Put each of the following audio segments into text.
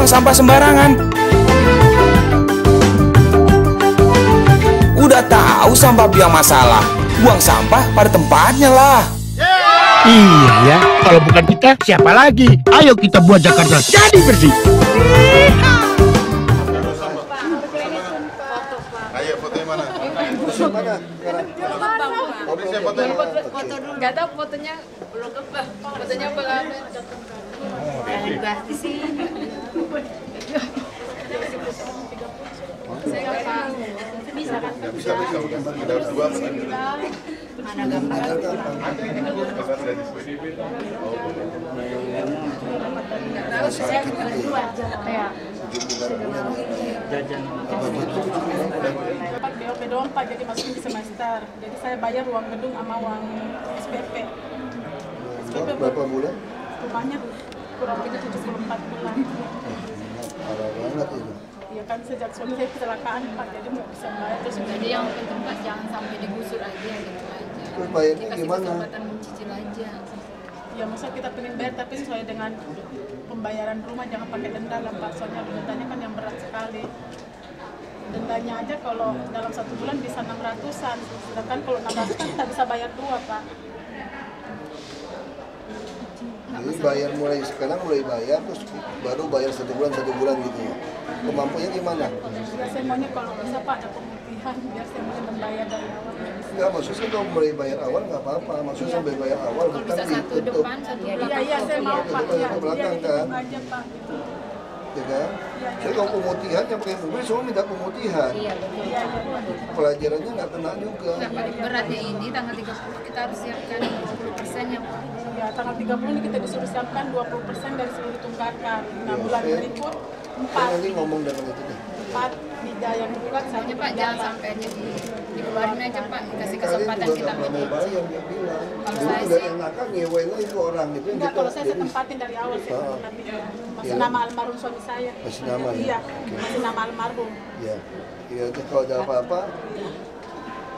sampah sembarangan. Udah tahu sampah biang masalah, buang sampah pada tempatnya lah. Iya ya, kalau bukan kita siapa lagi? Ayo kita buat Jakarta jadi bersih. Ayo fotonya mana? Foto dulu. Nggak tahu fotonya belum apa. Fotonya belum. Jangan dibahas di sini. Saya nggak tahu. Bisa kan? Bisa, udah dua kan? Mana gambar? Tahu saya berdua. Ya. BOP doang Pak, jadi masukin di semester. Jadi saya bayar uang gedung sama uang SPP. Berapa bulan? Rumahnya kurang lebih 74 bulan. Parah banget itu. Iya kan sejak suami saya kecelakaan Pak, jadi nggak bisa bayar. Terus Jadi yang penting Pak jangan sampai digusur aja gitu aja. Terus bayarnya Dikasih gimana? kesempatan mencicil aja. ya masa kita pengen bayar tapi sesuai dengan pembayaran rumah, jangan pakai denda lah Pak. Soalnya dendanya kan yang berat sekali. Dendanya aja kalau dalam 1 bulan bisa 600-an, sedangkan kalau 600 kan kita bisa bayar 2 Pak. Jadi bayar mulai sekarang bayar terus baru bayar 1 bulan gitu ya. Kemampuannya gimana? Ya saya maunya kalau bisa Pak ada pemutihan biar saya mungkin membayar dari awal. Enggak, maksudnya kalau mulai bayar awal nggak apa-apa. Maksudnya sampai bayar awal Kalau bukan bisa satu ditutup. depan, satu Iya belakang. iya saya mau Pak. Satu Iya belakang, iya kan? aja Pak. Gitu. Ya kan? Saya kalau pemutihan yang pakai mobil semua minta pemutihan. Iya betul. Iya iya. Pelajarannya nggak kena juga. Nah, paling beratnya ini tanggal 30 kita harus siapkan 20% ya Pak. Ya tanggal 30 ini kita disuruh siapkan 20% dari seluruh tunggakan. Nah bulan berikut Saya nanti ngomong dengan itu deh. 4 bija yang bukan Hanya satu Pak jangan sampai aja dikeluarin aja Pak, kasih kesempatan Kalian kita juga nggak mau menyicil. bayar, dia bilang. Kalau Dulu saya udah sih- enakan nyewain lagi ke orang gitu. Enggak, kalau saya jadi tempatin dari awal saya Ah. tapi masih Iya. nama almarhum suami saya. Masih nama ya? Iya, masih nama almarhum. ya, ya terus kalau ada apa-apa,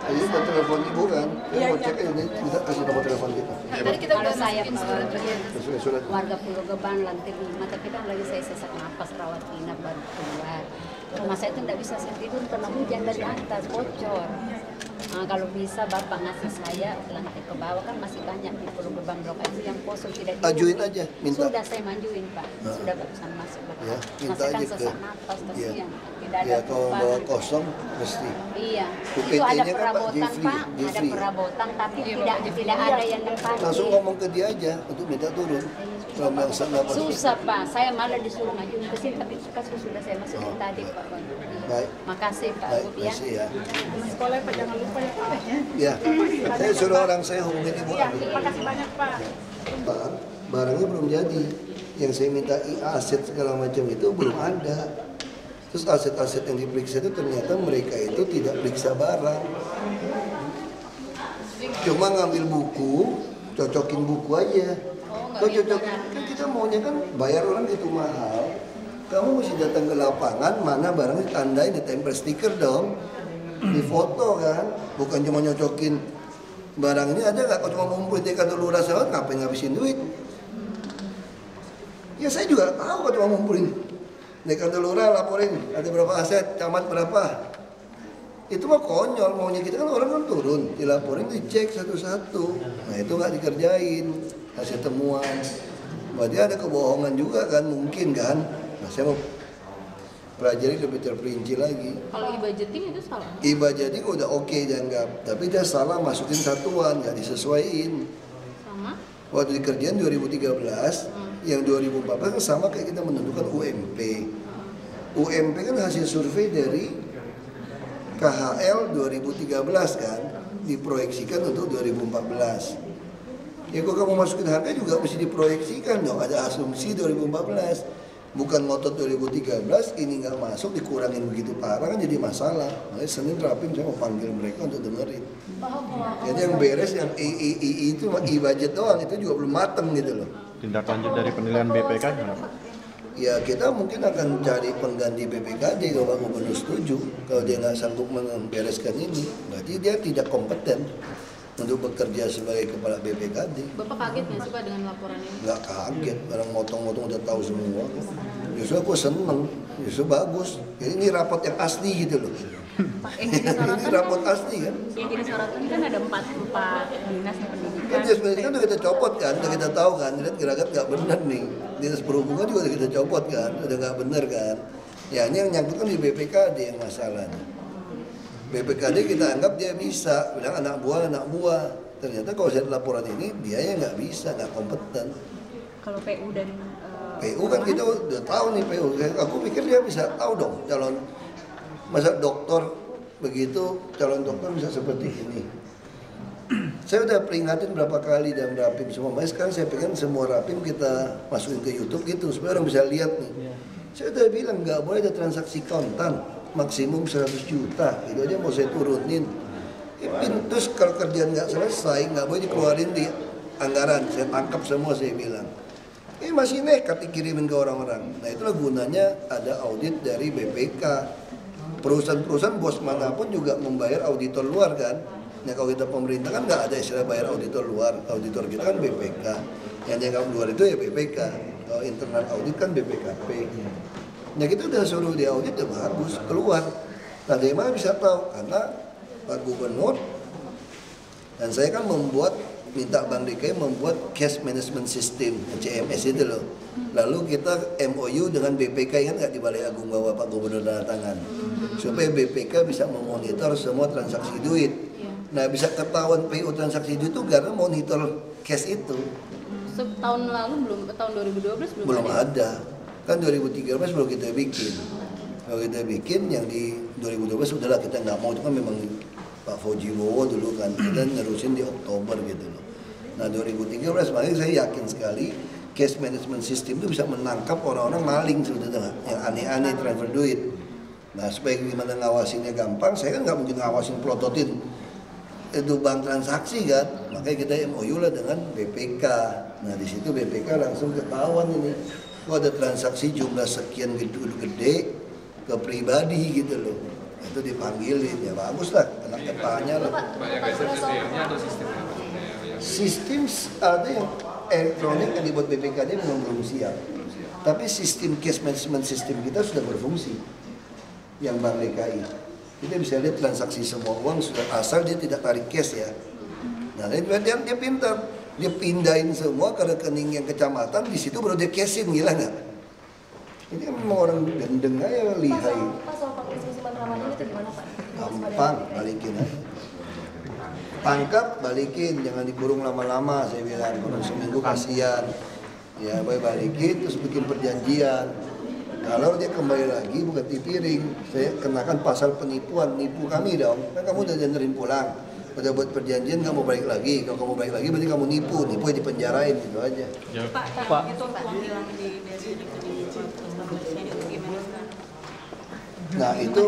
ini mau telepon ibu kan? Iya, Mau iya. cek aja nih, kita kasih nomor telepon kita. Nah, tadi kita udah Kalau saya masukin surat kerja. Surat. warga Pulau Gebang lantai 5, tapi kan lagi saya sesak napas rawat inap baru keluar. Rumah saya itu tidak bisa saya tidur karena hujan dari atas bocor. Nah, kalau bisa Bapak ngasih saya lantai ke bawah, kan masih banyak di Pulau Gebang Blok A itu yang kosong tidak Ajuin dihuni. aja, minta. Sudah saya majuin Pak, sudah bagusan masuk Bapak. Ya, minta Masih kan aja ke- sesak napas Ya. kasihan, tidak ada Ya kalau bawa perubahan. kosong mesti. Iya, UPT-nya itu ada kan Pak perabotan Jeffrey, Pak, ada Jeffrey. perabotan tapi Iya, tidak Bapak tidak ada yang nempatin. Langsung ngomong ke dia aja untuk minta turun. Kalau merasa nggak apa. Susah Pak, saya malah disuruh ngajuin ke sini tapi kasus sudah saya masukin tadi Pak. Baik, Makasih Pak baik, Gub ya. masih ya. Sekolah Pak jangan lupa ya Pak. Ya, saya suruh orang saya hubungin ibu. Iya, terima kasih banyak Pak. Pak, barangnya belum jadi. Yang saya minta aset segala macam itu belum ada. Terus aset-aset yang diperiksa itu ternyata mereka itu tidak periksa barang. Cuma ngambil buku, cocokin buku aja. Kau cocokin, kan kita maunya kan bayar orang itu mahal. Kamu mesti datang ke lapangan, mana barangnya ditandain, ditempel stiker dong. Di foto kan, bukan cuma nyocokin barang ini ada nggak? Kau cuma ngumpulin di kantor lurah sewot, ngapain ngabisin duit? Ya saya juga tahu kau cuma ngumpulin di kantor lurah, laporin ada berapa aset, camat berapa. Itu mah konyol, maunya kita kan orang kan turun, dilaporin, dicek satu-satu. Nah itu nggak dikerjain, hasil temuan. Berarti ada kebohongan juga kan, mungkin kan. Nah saya mau pelajari lebih terperinci lagi. Kalau e-budgeting itu salah. E-budgeting udah oke dianggap, tapi dia salah masukin satuan, nggak disesuaiin. Sama? Waktu di kerjaan 2013, yang 2014 kan sama kayak kita menentukan UMP. UMP kan hasil survei dari KHL 2013 kan, diproyeksikan untuk 2014. Ya kalau kamu masukin harga juga mesti diproyeksikan dong, ada asumsi 2014. Bukan ngotot 2013, ini nggak masuk, dikurangin begitu parah kan jadi masalah. Makanya Senin Rapim saya mau panggil mereka untuk dengerin. Jadi yang beres yang itu e-budget doang, itu juga belum mateng gitu loh. Tindak lanjut dari penilaian BPK gimana Pak? Ya kita mungkin akan cari pengganti BPKD kalau Pak Gubernur setuju. Kalau dia nggak sanggup membereskan ini, berarti dia tidak kompeten. untuk bekerja sebagai kepala BPKD. Bapak kaget nggak sih Pak dengan laporan ini? Nggak kaget, orang motong-motong udah tahu semua. Justru aku seneng, justru bagus. Ini rapot yang asli gitu loh. Pak, yang jadi sorotan Ini rapot asli kan. Yang jadi sorotan kan ada 44 dinas pendidikan. Kan dinas pendidikan udah kita copot kan, udah kita tahu kan, lihat gerakan nggak benar nih. Dinas perhubungan juga udah kita copot kan, udah nggak benar kan. Ya ini yang nyangkut kan di BPKD yang masalahnya. BPKD kita anggap dia bisa, bilang anak buah. Ternyata kalau saya laporan ini dia yang nggak bisa, nggak kompeten. Kalau PU dan PU kan kita udah tahu nih PU. Aku pikir dia bisa tahu dong calon masa dokter begitu, calon dokter bisa seperti ini. Saya udah peringatin berapa kali dalam rapim semua. Makanya sekarang saya pengen semua rapim kita masukin ke YouTube gitu supaya orang bisa lihat nih. Saya udah bilang nggak boleh ada transaksi kontan, maksimum 100 juta. Itu aja mau saya turunin. Terus kalau kerjaan nggak selesai, nggak boleh dikeluarin di anggaran. Saya tangkap semua, saya bilang. Ini masih nekat dikirimin ke orang-orang. Nah itulah gunanya ada audit dari BPK. Perusahaan-perusahaan bos manapun juga membayar auditor luar kan. Nah kalau kita pemerintah kan nggak ada istilah bayar auditor luar. Auditor kita kan BPK. Yang dianggap luar itu ya BPK. Kalau internal audit kan BPKP. Nah kita udah suruh di audit udah bagus, keluar. Nah dari mana bisa tahu? Karena Pak Gubernur dan saya kan minta Bank DKI membuat cash management system CMS itu loh. Lalu kita MOU dengan BPK kan nggak di Balai Agung bahwa Pak Gubernur tanda tangan supaya BPK bisa memonitor semua transaksi duit. Nah bisa ketahuan PU transaksi duit itu karena monitor cash itu. Tahun lalu tahun 2012 belum ada. Kan 2013 baru kita bikin. Kalau kita bikin yang di 2012 udahlah kita nggak mau, itu kan memang Pak Fauji Bowo dulu kan, kita nerusin di Oktober gitu loh. Nah 2013 makanya saya yakin sekali cash management system itu bisa menangkap orang-orang maling sebetulnya yang aneh-aneh transfer duit. Nah supaya gimana ngawasinnya gampang, saya kan nggak mungkin ngawasin pelototin itu bank transaksi kan, makanya kita MOU lah dengan BPK. Nah di situ BPK langsung ketahuan ini, kok ada transaksi jumlah sekian gede ke pribadi gitu loh. Itu dipanggilin, ya bagus lah, kena ketanya lah. Sistem ada yang elektronik yang dibuat BPKD belum siap. Tapi sistem cash management system kita sudah berfungsi. Yang Bank DKI. Kita bisa lihat transaksi semua uang sudah asal dia tidak tarik cash ya. Nah, dia pintar. Dia pindahin semua ke rekening yang kecamatan, di situ baru dia cashin, gila nggak? Ini memang orang gendeng aja, lihai. Pak soal pakai simpan ramah ini gimana Pak? Gampang, balikin aja. Tangkap, balikin, jangan dikurung lama-lama, saya bilang. Kurang seminggu kasihan. Ya, balikin, terus bikin perjanjian. Kalau dia kembali lagi bukan di piring, saya kenakan pasal penipuan, nipu kami dong. Kan kamu udah dengerin pulang, udah buat perjanjian kamu balik lagi. Kalau kamu balik lagi berarti kamu nipu ya dipenjarain gitu aja. Pak, itu uang hilang di desa ini gimana sekarang? Nah itu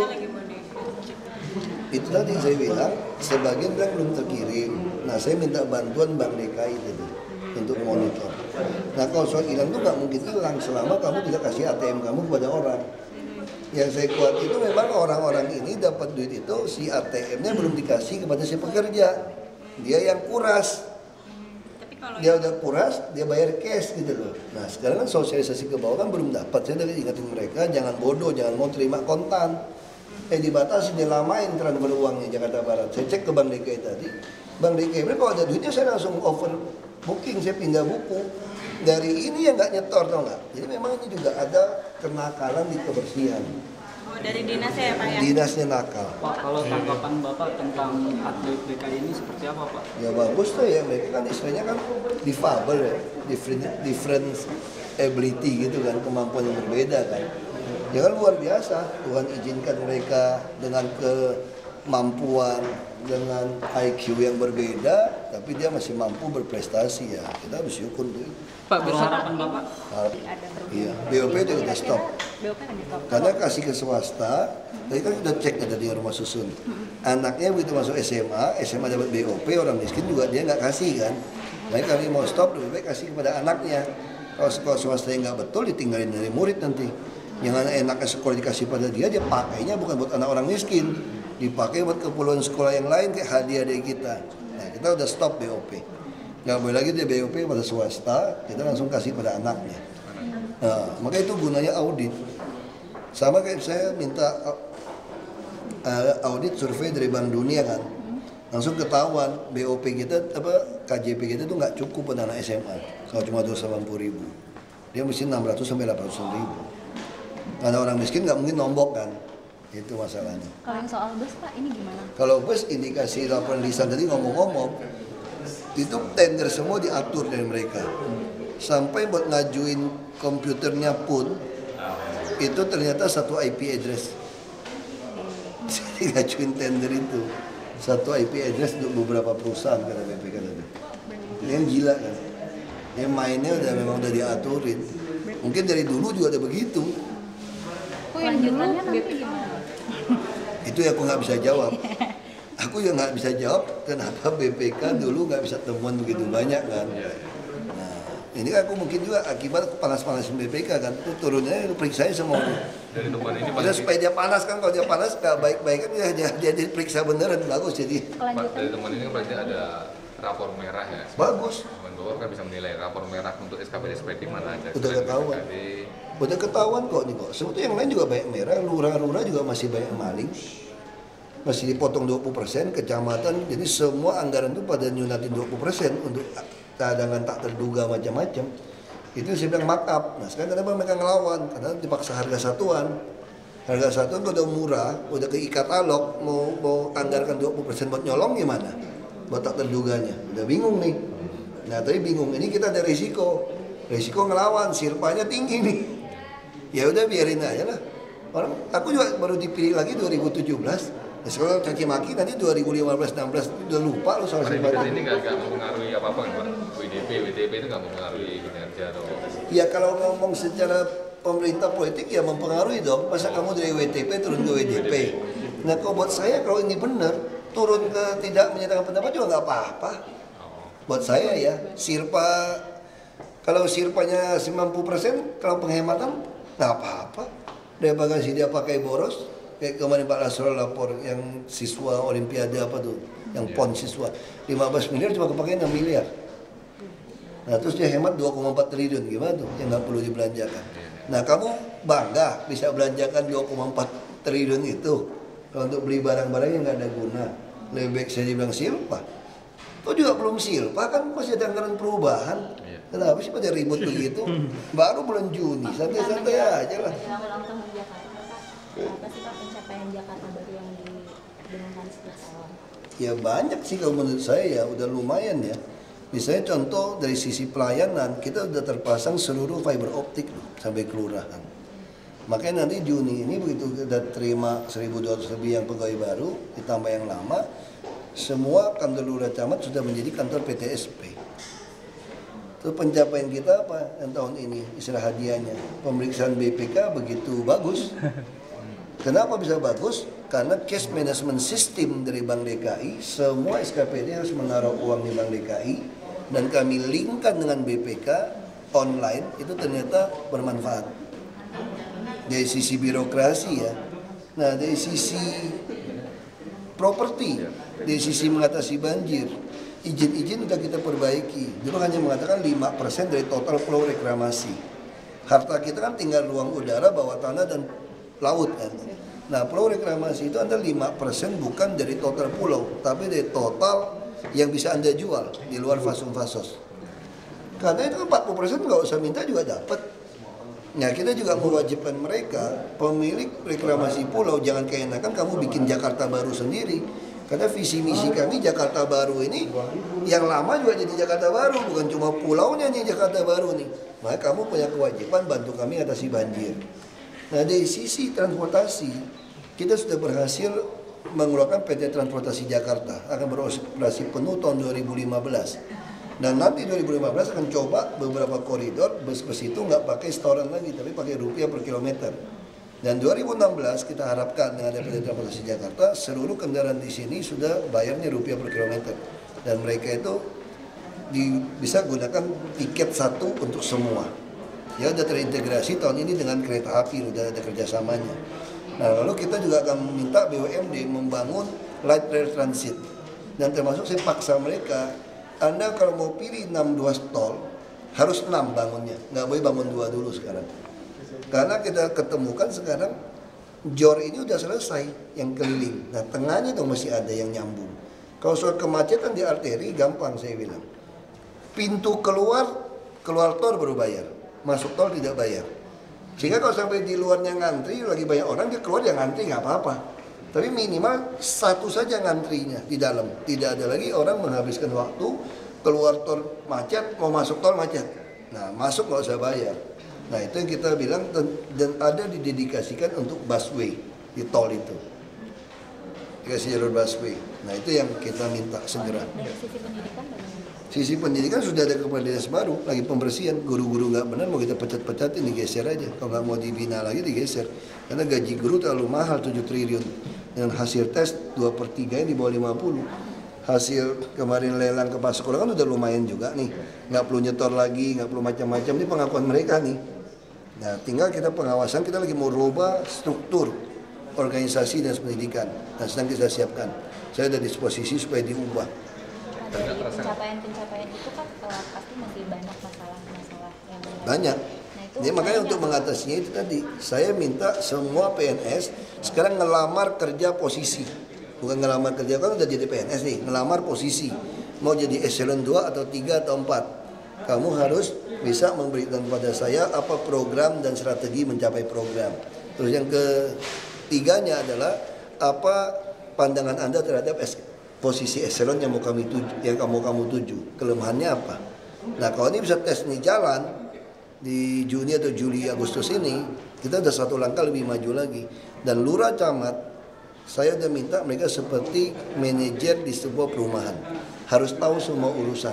tadi saya bilang sebagian kan belum terkirim. Nah saya minta bantuan Bank DKI tadi untuk monitor. Nah kalau soal hilang itu nggak mungkin hilang selama kamu tidak kasih ATM kamu kepada orang. Yang saya kuat itu memang orang-orang ini dapat duit itu si ATM-nya belum dikasih kepada si pekerja. Dia yang kuras. Dia udah kuras, dia bayar cash gitu loh. Nah sekarang kan sosialisasi ke bawah kan belum dapat. Saya udah ingatin mereka jangan bodoh, jangan mau terima kontan. Dibatasi, dilamain transfer uangnya Jakarta Barat. Saya cek ke Bank DKI tadi. Bank DKI kalau ada duitnya saya langsung over booking, saya pindah buku. Dari ini yang nggak nyetor, tau nggak? Jadi memang ini juga ada kenakalan di kebersihan. Oh, dari dinasnya ya Pak ya? Dinasnya nakal. Pak, kalau tanggapan Bapak tentang atlet DKI ini seperti apa Pak? Ya bagus tuh ya, mereka kan istilahnya kan difabel ya, different ability gitu kan, kemampuan yang berbeda kan. Ya kan luar biasa, Tuhan izinkan mereka dengan kemampuan, dengan IQ yang berbeda, tapi dia masih mampu berprestasi ya. Kita harus syukur tuh. Pak, harapan Bapak? Iya, BOP itu udah stop. Karena kasih ke swasta, tadi kan udah cek dari rumah susun. Anaknya begitu masuk SMA dapat BOP, orang miskin juga dia nggak kasih kan. Baik kali mau stop, lebih baik kasih kepada anaknya. Kalau sekolah swasta yang nggak betul, ditinggalin dari murid nanti. Yang enaknya sekolah dikasih pada dia pakainya bukan buat anak orang miskin, dipakai buat keperluan sekolah yang lain kayak hadiah dari kita. Nah Nah, kita udah stop BOP. Nggak boleh lagi dia BOP pada swasta, kita langsung kasih pada anaknya. Nah, maka itu gunanya audit. Sama kayak saya minta audit survei dari Bank Dunia kan, langsung ketahuan BOP kita KJP kita tuh nggak cukup pada anak SMA. Kalau cuma 280.000, dia mesti 600 sampai 800.000. Karena orang miskin nggak mungkin nombok kan, itu masalahnya. Kalau yang soal bus Pak, ini gimana? Kalau bus indikasi laporan lisan tadi ngomong-ngomong, itu tender semua diatur dari mereka. Sampai buat ngajuin komputernya pun, itu ternyata satu IP address. Jadi ngajuin tender itu satu IP address untuk beberapa perusahaan kata BPK tadi. Ini yang gila kan. Ini mainnya memang udah diaturin. Mungkin dari dulu juga ada begitu. Lanjutannya nanti gimana? Itu yang aku nggak bisa jawab. Aku yang nggak bisa jawab kenapa BPK dulu nggak bisa temuan begitu banyak kan. Nah, ini aku mungkin juga akibat panas-panasin BPK kan. Itu turunnya periksanya semua. Dari temuan ini Pak, supaya dia panas kan, kalau dia panas nggak baik-baik kan dia diperiksa beneran bagus jadi. Pak, dari temuan ini kan berarti ada rapor merah ya. Bagus. Teman Bapak kan bisa menilai rapor merah untuk SKPD mana aja. Udah ketahuan. Udah ketahuan kok nih kok. Sebetulnya yang lain juga banyak merah, lurah-lurah juga masih banyak maling. Masih dipotong 20%, kecamatan, jadi semua anggaran itu pada nyunatin 20% untuk cadangan tak terduga macam-macam. Itu saya bilang markup. Nah sekarang kenapa mereka ngelawan? Karena dipaksa harga satuan. Harga satuan udah murah, udah ke e-katalog, mau anggarkan 20% buat nyolong gimana? Buat tak terduganya. Udah bingung nih. Nah tapi bingung, ini kita ada risiko. Risiko ngelawan, sirpanya tinggi nih. Ya udah biarin aja lah. Orang, aku juga baru dipilih lagi 2017. Ya sekarang caci maki nanti 2015-16 udah lupa lu soal sirpanya. Ini nggak mempengaruhi apa-apa kan Pak? WTP itu nggak mempengaruhi kinerja atau? Ya kalau ngomong secara pemerintah politik ya mempengaruhi dong. Masa kamu dari WTP turun ke WDP? Nah kalau buat saya kalau ini benar turun ke tidak menyatakan pendapat juga nggak apa-apa. Buat saya ya sirpa kalau sirpanya 90% kalau penghematan nggak apa-apa. Daripada dia pakai boros kayak kemarin Pak Lasrol lapor yang siswa Olimpiade apa tuh yang PON siswa 15 miliar cuma kepake 6 miliar. Nah terus dia hemat 2,4 triliun gimana tuh yang nggak perlu dibelanjakan. Nah kamu bangga bisa belanjakan 2,4 triliun itu untuk beli barang-barang yang nggak ada guna. Lebih baik saya dibilang silpa. Kok juga belum silpa kan masih ada anggaran perubahan. Kenapa sih pada ribut begitu? Baru bulan Juni, santai-santai aja lah. Ulang tahun Jakarta Pak, apa sih Pak pencapaian Jakarta baru yang didengarkan sejak awal? Ya banyak sih kalau menurut saya ya udah lumayan ya. Misalnya contoh dari sisi pelayanan kita udah terpasang seluruh fiber optik sampai kelurahan. Makanya nanti Juni ini begitu kita terima 1.200 lebih yang pegawai baru ditambah yang lama, semua kantor lurah camat sudah menjadi kantor PTSP. Terus pencapaian kita apa yang tahun ini istilah hadiahnya pemeriksaan BPK begitu bagus. Kenapa bisa bagus? Karena cash management system dari Bank DKI semua SKPD harus menaruh uang di Bank DKI dan kami linkkan dengan BPK online itu ternyata bermanfaat dari sisi birokrasi ya. Nah dari sisi properti, dari sisi mengatasi banjir. Izin-izin sudah kita perbaiki. Dulu hanya mengatakan 5% dari total pulau reklamasi. Harta kita kan tinggal ruang udara, bawah tanah dan laut kan. Nah, pulau reklamasi itu Anda 5% bukan dari total pulau, tapi dari total yang bisa Anda jual di luar fasum-fasos. Karena itu 40% nggak usah minta juga dapat. Nah, kita juga mewajibkan mereka, pemilik reklamasi pulau, jangan keenakan kamu bikin Jakarta baru sendiri. Karena visi misi kami Jakarta Baru ini yang lama juga jadi Jakarta Baru, bukan cuma pulaunya nih Jakarta Baru nih. Maka kamu punya kewajiban bantu kami atasi banjir. Nah dari sisi transportasi kita sudah berhasil mengeluarkan PT Transportasi Jakarta akan beroperasi penuh tahun 2015. Dan nanti 2015 akan coba beberapa koridor bus-bus itu nggak pakai setoran lagi, tapi pakai rupiah per kilometer. Dan 2016 kita harapkan dengan PT Transportasi Jakarta seluruh kendaraan di sini sudah bayarnya rupiah per kilometer dan mereka itu bisa gunakan tiket satu untuk semua. Ya sudah terintegrasi tahun ini dengan kereta api sudah ada kerjasamanya. Nah lalu kita juga akan minta BUMD membangun light rail transit. Dan termasuk saya paksa mereka, Anda kalau mau pilih 6 ruas tol, harus 6 bangunnya, nggak boleh bangun 2 dulu sekarang. Karena kita ketemukan sekarang, JOR ini udah selesai yang keliling. Nah tengahnya dong masih ada yang nyambung. Kalau soal kemacetan di arteri, gampang saya bilang. Pintu keluar tol baru bayar, masuk tol tidak bayar. Sehingga kalau sampai di luarnya ngantri, lagi banyak orang, dia keluar ya ngantri nggak apa-apa. Tapi minimal satu saja ngantrinya di dalam. Tidak ada lagi orang menghabiskan waktu, keluar tol macet, mau masuk tol macet. Nah masuk nggak usah bayar. Nah itu yang kita bilang, dan ada didedikasikan untuk busway di tol itu. Dikasih jalur busway. Nah itu yang kita minta segera. Sisi pendidikan sudah ada kepala dinas baru, lagi pembersihan. Guru-guru nggak benar mau kita pecat-pecatin, digeser aja. Kalau nggak mau dibina lagi digeser. Karena gaji guru terlalu mahal, 7 triliun. Dengan hasil tes 2/3 di bawah 50. Hasil kemarin lelang kepala sekolah kan udah lumayan juga nih. Nggak perlu nyetor lagi, nggak perlu macam-macam. Ini pengakuan mereka nih. Nah tinggal kita pengawasan, kita lagi mau rubah struktur organisasi dan pendidikan. Dan sedang kita siapkan. Saya ada disposisi supaya diubah. Dari pencapaian-pencapaian itu kan pasti masih banyak masalah-masalah yang banyak. Jadi makanya untuk mengatasinya itu tadi, saya minta semua PNS sekarang ngelamar kerja posisi. Bukan ngelamar kerja, kan udah jadi PNS nih, ngelamar posisi. Mau jadi eselon 2 atau 3 atau 4. Kamu harus bisa memberitahu kepada saya apa program dan strategi mencapai program. Terus yang ketiganya adalah apa pandangan Anda terhadap posisi eselon yang mau kamu tuju, kelemahannya apa? Nah kalau ini bisa tes nih jalan di Juni atau Juli Agustus ini, kita udah satu langkah lebih maju lagi. Dan lurah camat, saya udah minta mereka seperti manajer di sebuah perumahan, harus tahu semua urusan.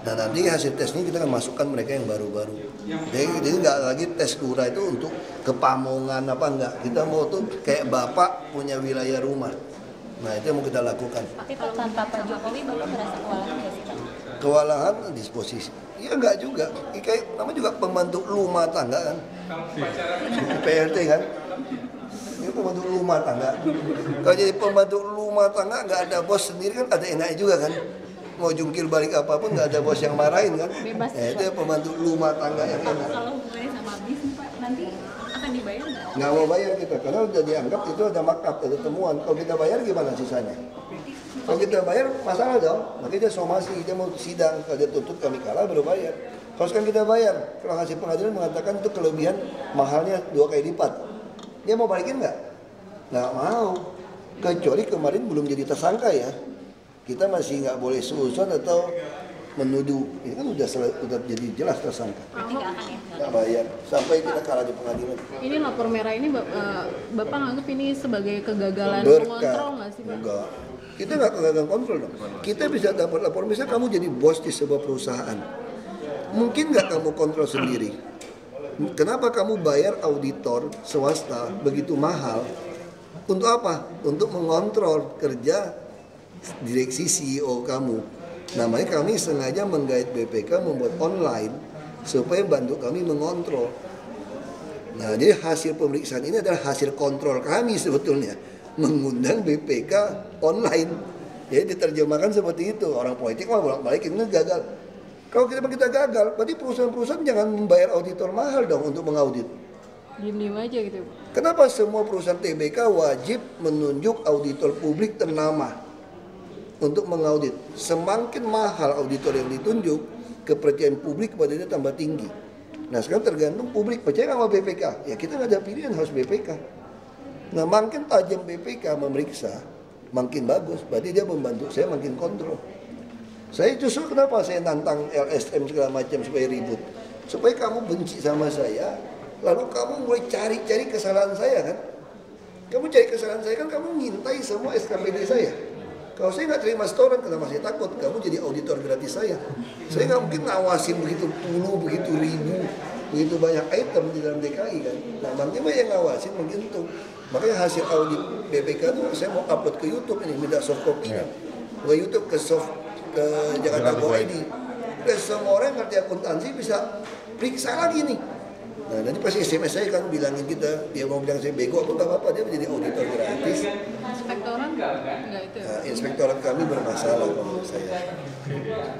Nah nanti hasil tes ini kita akan masukkan mereka yang baru-baru. Jadi nggak lagi tes lurah itu untuk kepamongan apa enggak. Kita mau tuh kayak bapak punya wilayah rumah. Nah itu yang mau kita lakukan. Tapi kalau tanpa Pak Jokowi, Bapak merasa kewalahan nggak sih Pak? Kewalahan disposisi. Ya enggak juga. Kayak namanya juga pembantu rumah tangga kan. PRT kan. Ini pembantu rumah tangga. Kalau jadi pembantu rumah tangga nggak ada bos sendiri kan ada enaknya juga kan. Mau jungkir balik apapun nggak ada bos yang marahin kan. Bebas. Ya, itu pembantu rumah tangga yang enak. Kalau hubungannya sama bisnis Pak, nanti akan dibayar nggak mau bayar kita, karena udah dianggap itu ada markup, ada temuan. Kalau kita bayar gimana sisanya? Kalau kita bayar masalah dong, makanya dia somasi, dia mau sidang, kalau dia tutup kami kalah baru bayar. Kalau sekarang kita bayar, kalau hasil pengadilan mengatakan itu kelebihan mahalnya 2 kali lipat, dia mau balikin nggak? Nggak mau, kecuali kemarin belum jadi tersangka ya. Kita masih nggak boleh susun atau menuduh, ini kan udah jadi jelas tersangka. Nggak bayar sampai kita kalah di pengadilan. Ini lapor merah ini Bapak nganggap ini sebagai kegagalan mengontrol nggak sih Pak? Enggak, kita nggak kegagalan kontrol dong. Kita bisa dapat lapor, misalnya kamu jadi bos di sebuah perusahaan, mungkin nggak kamu kontrol sendiri. Kenapa kamu bayar auditor swasta begitu mahal? Untuk apa? Untuk mengontrol kerja direksi CEO kamu. Namanya kami sengaja menggait BPK membuat online supaya bantu kami mengontrol. Nah, jadi hasil pemeriksaan ini adalah hasil kontrol kami sebetulnya, mengundang BPK online. Jadi diterjemahkan seperti itu. Orang politik mah bolak-balik ini gagal. Kalau kita gagal, berarti perusahaan-perusahaan jangan membayar auditor mahal dong untuk mengaudit. Diem-diem aja gitu. Kenapa semua perusahaan TBK wajib menunjuk auditor publik ternama untuk mengaudit? Semakin mahal auditor yang ditunjuk, kepercayaan publik kepada dia tambah tinggi. Nah sekarang tergantung publik percaya sama BPK. Ya kita nggak ada pilihan, harus BPK. Nah makin tajam BPK memeriksa, makin bagus. Berarti dia membantu saya makin kontrol. Saya justru kenapa saya nantang LSM segala macam supaya ribut, supaya kamu benci sama saya, lalu kamu mulai cari-cari kesalahan saya kan. Kamu cari kesalahan saya kan, kamu ngintai semua SKPD saya. Kalau saya nggak terima setoran, kenapa saya takut? Kamu jadi auditor gratis saya. Saya nggak mungkin ngawasin begitu puluh, begitu ribu, begitu banyak item di dalam DKI kan. Nah bagaimana yang ngawasin begitu? Makanya hasil audit BPK itu saya mau upload ke YouTube ini, minta soft copy-nya. Ke YouTube, ke Jakarta Go ID. Dan semua orang yang ngerti akuntansi bisa periksa lagi nih. Nah nanti pasti SMS saya kan bilangin kita, dia mau bilang saya bego, aku nggak apa-apa, dia menjadi auditor gratis. Inspektorat nggak itu inspektorat kami bermasalah menurut saya.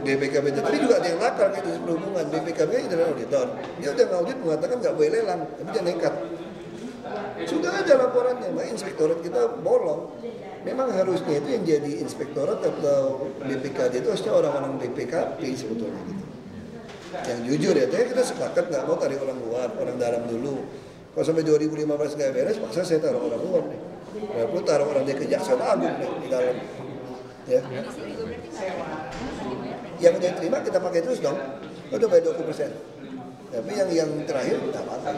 BPKB itu, tapi juga ada yang nakal gitu perhubungan. BPKB itu adalah auditor. Dia udah ngaudit mengatakan nggak boleh lelang, tapi dia nekat. Sudah ada laporannya, makanya inspektorat kita bolong. Memang harusnya itu yang jadi inspektorat atau BPKD itu harusnya orang-orang BPKP sebetulnya gitu. Yang jujur ya, tapi kita sepakat nggak mau tarik orang luar, orang dalam dulu. Kalau sampai 2015 nggak beres, maksa saya taruh orang luar nih. Walaupun taruh orang dari Kejaksaan Agung nih di dalam. Ya. Yang udah terima kita pakai terus dong. Udah bayar 20%. Tapi yang terakhir nggak apa-apa.